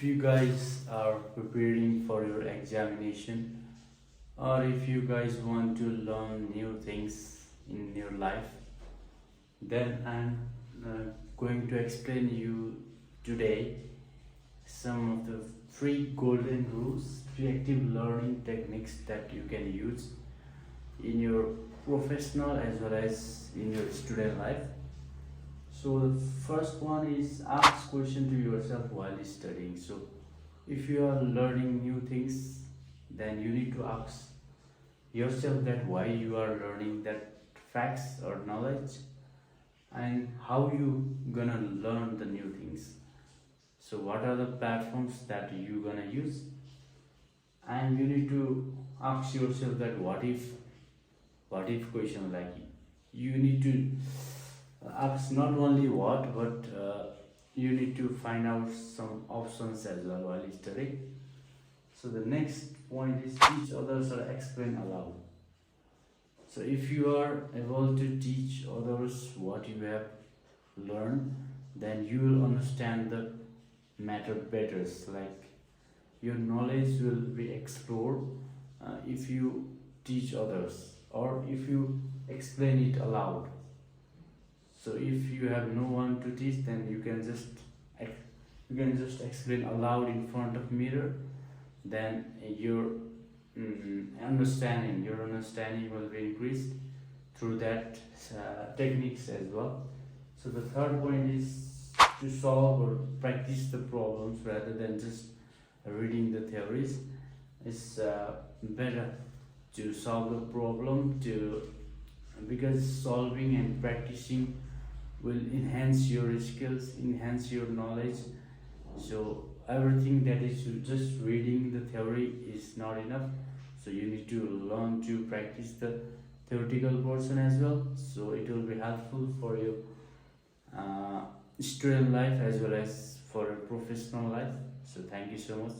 you guys are preparing for your examination, or if you guys want to learn new things in your life, then I'm going to explain you today some of the three golden rules, three active learning techniques that you can use in your professional as well as in your student life. So the first one is ask question to yourself while studying. So if you are learning new things, then you need to ask yourself that why you are learning that facts or knowledge, and how you gonna learn the new things. So what are the platforms that you gonna use, and you need to ask yourself that what if question, like you need to ask not only what, but you need to find out some options as well while studying. So the next point is teach others or explain aloud. So if you are able to teach others what you have learned, then you will understand the matter better. Like your knowledge will be explored if you teach others or if you explain it aloud. So if you have no one to teach, then you can just explain aloud in front of mirror. Then your understanding will be increased through that techniques as well. So the third point is to solve or practice the problems rather than just reading the theories. It's better to solve the problem, because solving and practicing will enhance your skills, enhance your knowledge. So everything that is just reading the theory is not enough. So you need to learn to practice the theoretical portion as well. So it will be helpful for your student life as well as for your professional life. So thank you so much.